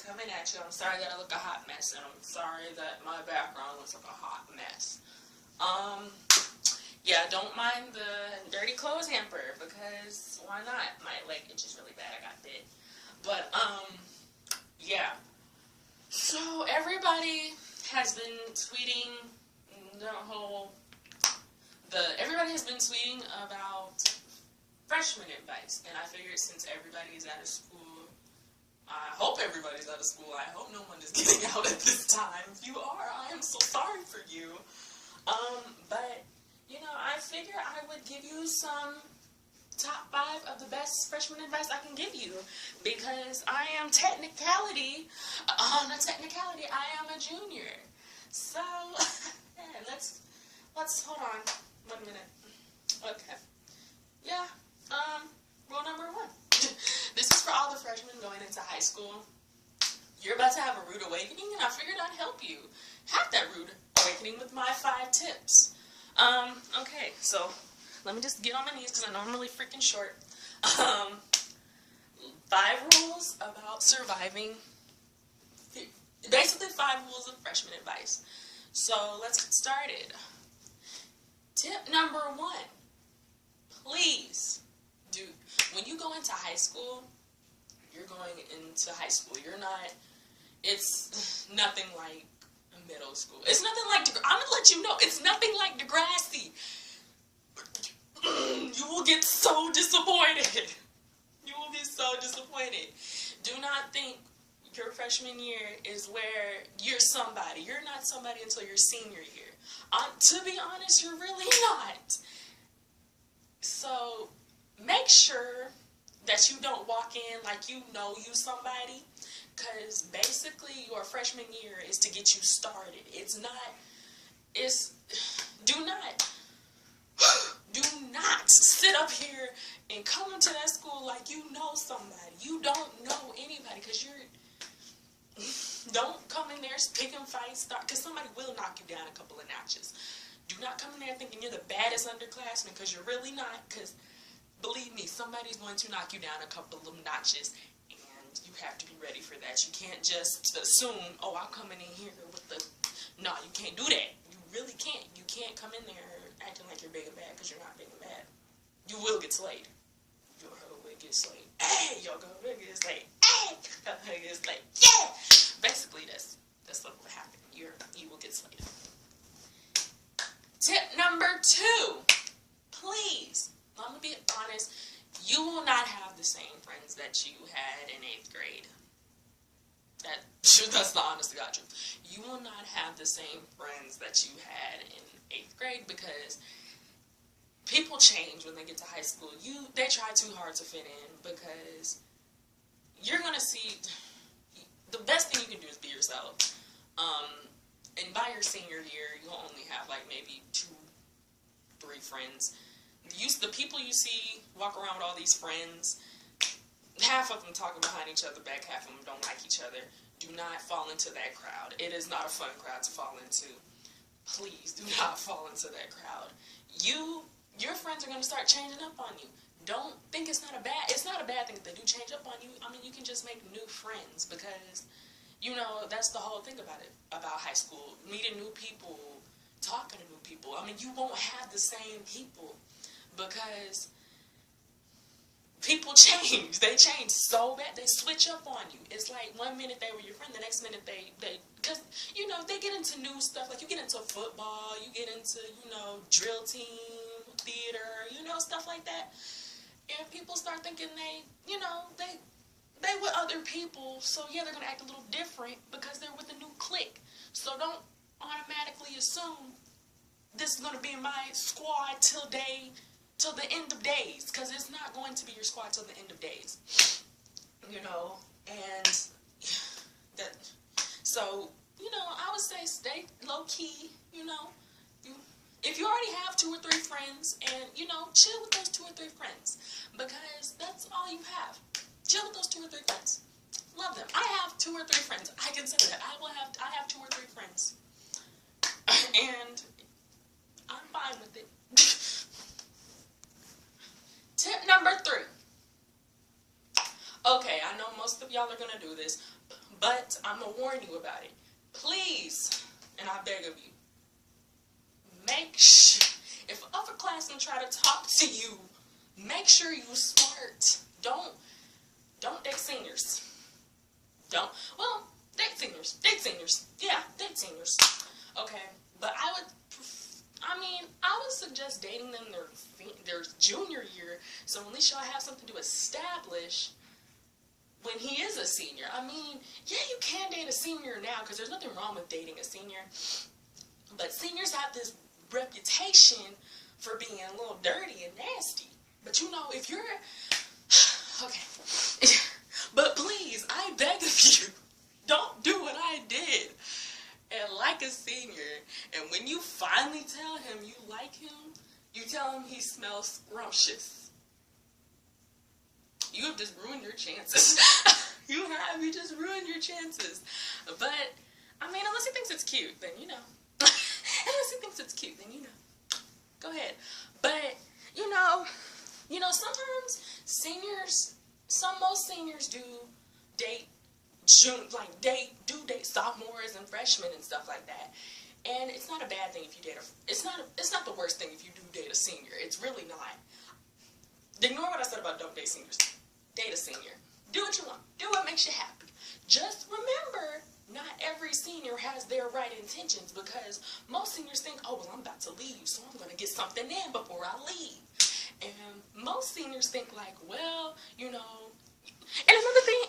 coming at you. I'm sorry that I look a hot mess, and I'm sorry that my background looks like a hot mess. Yeah, don't mind the dirty clothes hamper, because why not? My leg itches really bad. I got bit. But, yeah. So, everybody has been tweeting everybody has been tweeting about freshman advice, and I figured since everybody's out of school, I hope everybody's out of school. I hope no one is getting out at this time. If you are, I am so sorry for you. But, I figure I would give you some top 5 of the best freshman advice I can give you, because I am I am a junior. So, yeah, let's hold on 1 minute. Okay. Yeah, rule number 1. This is for all the freshmen going into high school. You're about to have a rude awakening, and I figured I'd help you have that rude awakening with my 5 tips. Okay, so let me just get on my knees because I know I'm really freaking short. 5 rules about surviving. Basically 5 rules of freshman advice. So let's get started. Tip number 1. Please, when you go into high school, you're going into high school. It's nothing like middle school. It's nothing like, I'm going to let you know, it's nothing like Degrassi. You will get so disappointed. You will be so disappointed. Do not think your freshman year is where you're somebody. You're not somebody until your senior year. To be honest, you're really not. So make sure that you don't walk in like you know you somebody, because basically your freshman year is to get you started. Do not sit up here and come into that school like you know somebody. You don't know anybody, because don't come in there picking fights, because somebody will knock you down a couple of notches. Do not come in there thinking you're the baddest underclassman, because you're really not, because believe me, somebody's going to knock you down a couple of notches, and you have to be ready for that. You can't just assume, oh, I'm coming in here with the... No, you can't do that. You really can't. You can't come in there acting like you're big and bad, because you're not big and bad. You will get slayed. Your hoe will get slayed. Hey, your girl will get slayed. Hey, your hoe will get slayed. Yeah! Basically, that's what will happen. You will get slayed. Tip number 2. Please, I'm going to be honest, you will not have the same friends that you had in 8th grade. That's the honest to God truth. You will not have the same friends that you had in 8th grade, because people change when they get to high school. They try too hard to fit in, because you're going to see... The best thing you can do is be yourself. And by your senior year, you'll only have like maybe 2, 3 friends. The people you see walk around with all these friends, half of them talking behind each other back, half of them don't like each other. Do not fall into that crowd. It is not a fun crowd to fall into. Please do not fall into that crowd. Your friends are going to start changing up on you. Don't think it's not a bad thing if they do change up on you. I mean, you can just make new friends, because, that's the whole thing about high school. Meeting new people, talking to new people. I mean, you won't have the same people, because people change. They change so bad. They switch up on you. It's like 1 minute they were your friend, the next minute because, they get into new stuff. Like, you get into football, you get into, drill team, theater, stuff like that. And people start thinking they with other people, so yeah, they're going to act a little different because they're with a new clique. So don't automatically assume this is going to be my squad till the end of days, because it's not going to be your squad till the end of days. And so, I would say stay low-key, if you already have 2 or 3 friends, and, chill with those 2 or 3 friends, because that's all you have. Chill with those 2 or 3 friends. Love them. I have 2 or 3 friends. I can say that. I have 2 or 3 friends. And I'm fine with it. Tip number 3. Okay, I know most of y'all are gonna do this, but I'm gonna warn you about it. Please, and I beg of you, make sure, if upperclassmen try to talk to you, make sure you smart. Don't date seniors. Don't, well, date seniors. Date seniors. Yeah, date seniors. Okay, but I would suggest dating them their junior year, so at least y'all have something to establish when he is a senior. I mean, yeah, you can date a senior now because there's nothing wrong with dating a senior, but seniors have this reputation for being a little dirty and nasty. But you know, if you're okay, but please, I beg of you, don't do what I did and like a senior. And when you finally tell him you like him, you tell him he smells scrumptious. You have just ruined your chances. You just ruined your chances. But, I mean, unless he thinks it's cute, then you know. Unless he thinks it's cute, then you know. Go ahead. But, sometimes most seniors do date sophomores and freshmen and stuff like that. And it's not a bad thing if you it's not the worst thing if you do date a senior. It's really not. Ignore what I said about don't date seniors. Date a senior. Do what you want. Do what makes you happy. Just remember, not every senior has their right intentions, because most seniors think, oh, well, I'm about to leave, so I'm going to get something in before I leave. And most seniors think like, well, and another thing,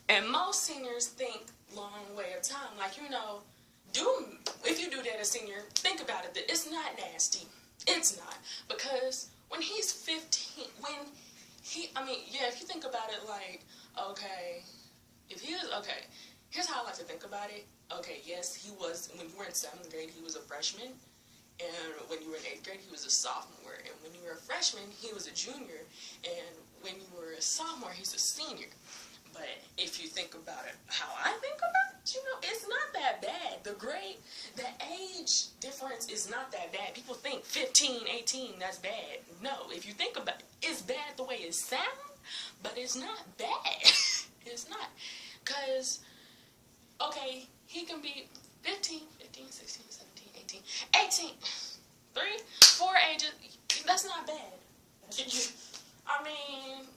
and most seniors think long way of time, like, if you do date a senior, think about it, that it's not nasty. It's not. Because when he's 15, if you think about it like, okay, here's how I like to think about it. Okay, yes, he was, when you were in 7th grade, he was a freshman. And when you were in 8th grade, he was a sophomore. And when you were a freshman, he was a junior. And when you were a sophomore, he's a senior. But if you think about it how I think about it, it's not that bad. The age difference is not that bad. People think 15, 18, that's bad. No, if you think about it, it's bad the way it sounds, but it's not bad. It's not. Because, okay, he can be 15, 16, 17, 18, 3, 4 ages. That's not bad. I mean,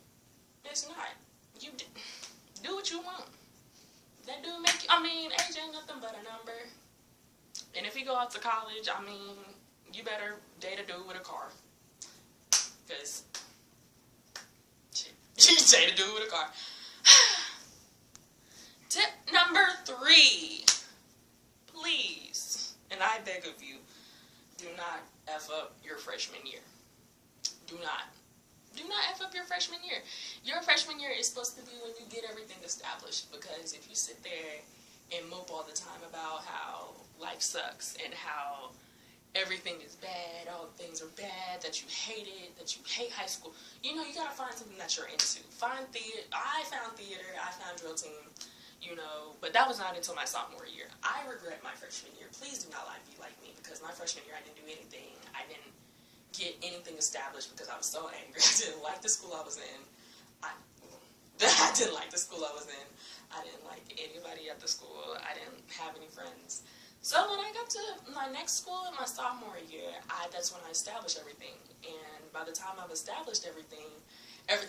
it's not. You do what you want. That dude make you, age ain't nothing but a number. And if you go out to college, you better date a dude with a car. Because, you date a dude with a car. Tip number 3. Please, and I beg of you, do not F up your freshman year. Do not. Do not F up your freshman year. Your freshman year is supposed to be when you get everything established, because if you sit there and mope all the time about how life sucks and how everything is bad, all things are bad, that you hate it, that you hate high school, you gotta find something that you're into. Find theater. I found theater. I found drill team. But that was not until my sophomore year. I regret my freshman year. Please do not be like me, because my freshman year I didn't do anything. I didn't get anything established because I was so angry. I didn't like the school I was in. I didn't like the school I was in. I didn't like anybody at the school. I didn't have any friends. So when I got to my next school in my sophomore year, that's when I established everything. And by the time I've established everything has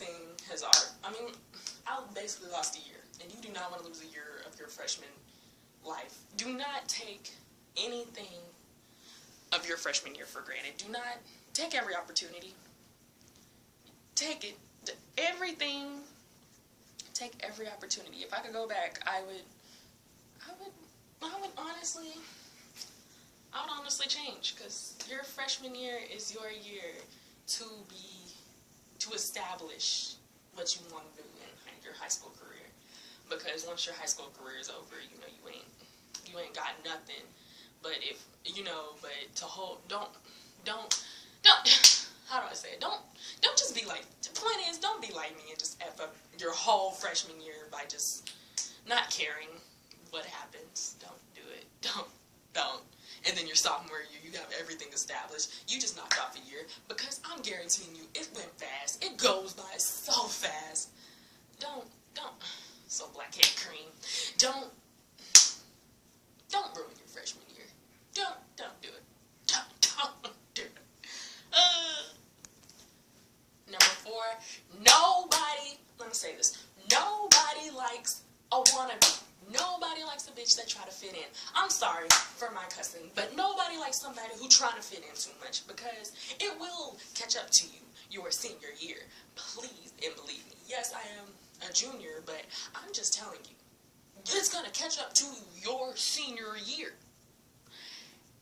I basically lost a year. And you do not want to lose a year of your freshman life. Do not take anything of your freshman year for granted. Do not take every opportunity. Take it. Everything. Take every opportunity. If I could go back, I would honestly change, because your freshman year is your year to establish what you want to do in your high school career. Because once your high school career is over, you ain't got nothing. But how do I say it? Don't just be like, the point is, don't be like me and just F up your whole freshman year by just not caring what happens. Don't do it. Don't. And then your sophomore year, you have everything established. You just knocked off a year, because I'm guaranteeing you Nobody, let me say this, nobody likes a wannabe. Nobody likes a bitch that try to fit in. I'm sorry for my cussing, but nobody likes somebody who trying to fit in too much, because it will catch up to you your senior year. Please and believe me. Yes, I am a junior, but I'm just telling you, it's going to catch up to your senior year.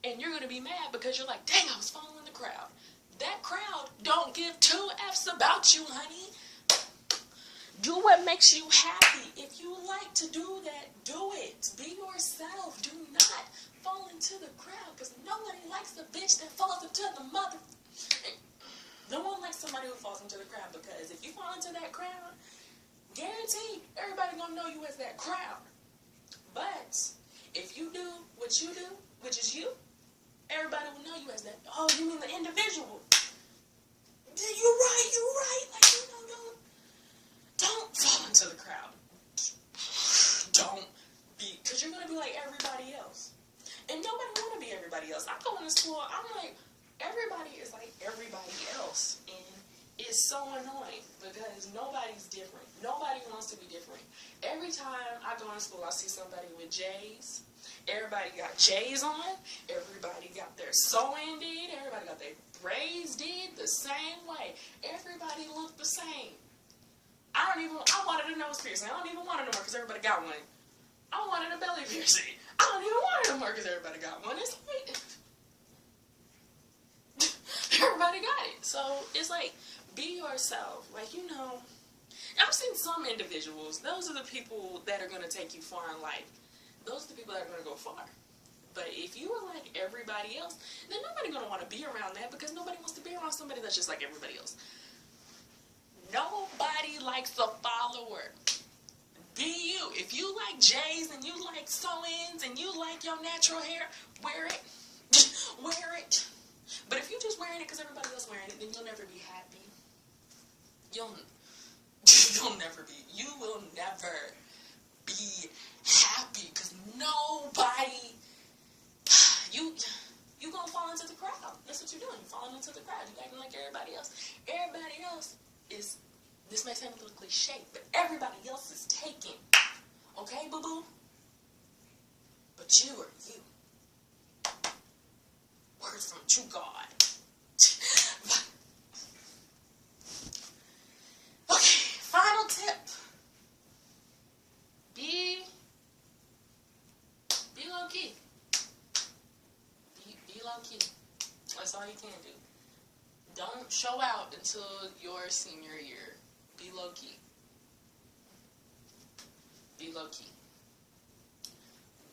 And you're going to be mad because you're like, dang, I was following the crowd. That crowd don't give two F's about you, honey. Do what makes you happy. If you like to do that, do it. Be yourself. Do not fall into the crowd, because nobody likes a bitch that falls into the mother. No one likes somebody who falls into the crowd, because if you fall into that crowd, guaranteed everybody gonna know you as that crowd. But if you do what you do, which is you, everybody will know you as that. Oh, you mean the individual? You're right. Like, don't fall into the crowd. Don't be, because you're going to be like everybody else. And nobody want to be everybody else. I go into school, I'm like, everybody is like everybody else. And it's so annoying, because nobody's different. Nobody wants to be different. Every time I go to school, I see somebody with J's. Everybody got J's on. Everybody got their sewing did. Everybody got their braids did the same way. Everybody looked the same. I wanted a nose piercing. I don't even want it no more because everybody got one. I wanted a belly piercing. I don't even want it no more because everybody got one. It's like, everybody got it. So it's like, be yourself. Like, I've seen some individuals, those are the people that are going to take you far in life. Those are the people that are going to go far. But if you are like everybody else, then nobody's going to want to be around that, because nobody wants to be around somebody that's just like everybody else. Nobody likes a follower. Be you. If you like J's and you like sew-ins and you like your natural hair, wear it. Wear it. But if you're just wearing it because everybody else wearing it, then you'll never be happy. You will never be happy, because nobody, you gonna fall into the crowd. That's what you're doing. You're falling into the crowd. You're acting like everybody else. Everybody else is, this may sound a little cliche, but everybody else is taken. Okay, boo-boo? But you are you. Words from true God. Okay, final tip. Be low-key. Be low-key. That's all you can do. Don't show out until your senior year. Be low-key. Be low-key.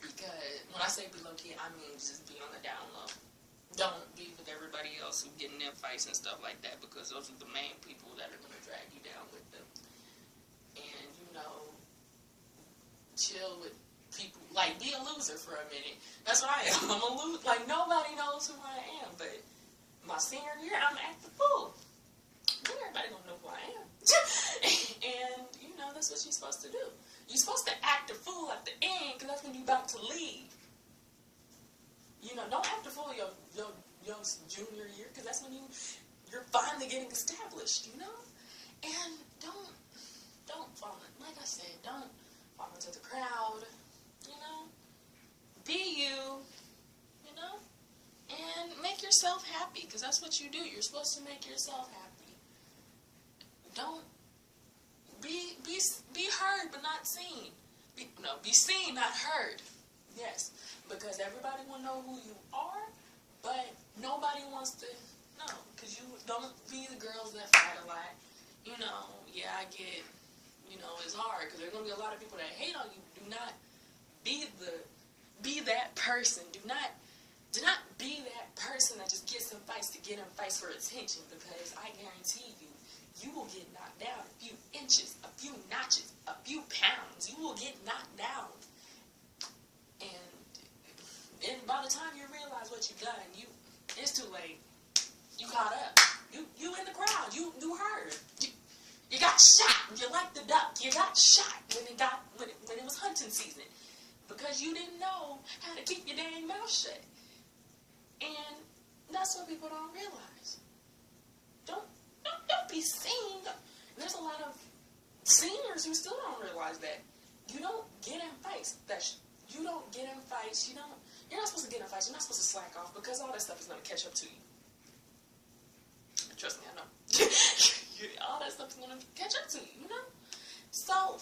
Because when I say be low-key, I mean just be on the down low. Don't be with everybody else who get in their fights and stuff like that, because those are the main people that are going to drag you down with them. And, chill with people. Like, be a loser for a minute. That's what I am. I'm a loser. Like, nobody knows who I am, but my senior year, I'm act the fool. Then everybody gonna know who I am. And, that's what you're supposed to do. You're supposed to act a fool at the end, because that's when you're about to leave. Don't act a fool your junior year, because that's when you're finally getting established, And don't fall in, like I said, don't fall into the crowd, Be you, and make yourself happy, because that's what you do. You're supposed to make yourself happy. Don't be heard but not seen. Be seen, not heard. Yes, because everybody will know who you are, but nobody wants to know, because you don't be the girls that fight a lot. Yeah, I get, it's hard, because there's going to be a lot of people that hate on you. Do not be that person. Do not be that person that just gets in fights to get in fights for attention, because I guarantee you will get knocked down a few inches, a few notches, a few pounds. You will get knocked down. And by the time you realize what you've done, it's too late. You caught up. You in the crowd. You heard. You got shot. You're like the duck. You got shot when it was hunting season, because you didn't know how to keep your dang mouth shut. And that's what people don't realize. Don't be seen. dudes who still don't realize that you don't get in fights. You don't get in fights. You're not supposed to get in fights. You're not supposed to slack off because all that stuff is going to catch up to you. Trust me, I know. All that stuff is going to catch up to you, you know? So,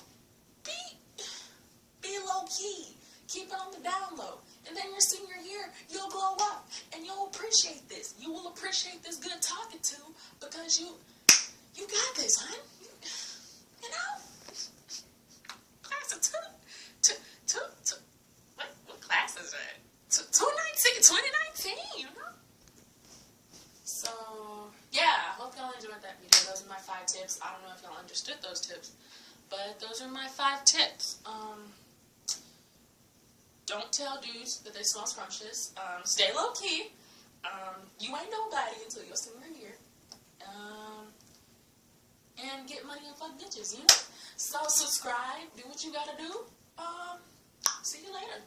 be low key. Keep it on the down low. And then your senior year, you'll glow up. And you'll appreciate this. You will appreciate this good talking to because you got this, hon. You know? Class of what class is that? 2019, you know? So, yeah, I hope y'all enjoyed that video. Those are my 5 tips. I don't know if y'all understood those tips, but those are my 5 tips. Don't tell dudes that they smell scrumptious. Stay low key. You ain't nobody until your senior year. And get money and fuck bitches, you know? So subscribe, do what you gotta do. See you later.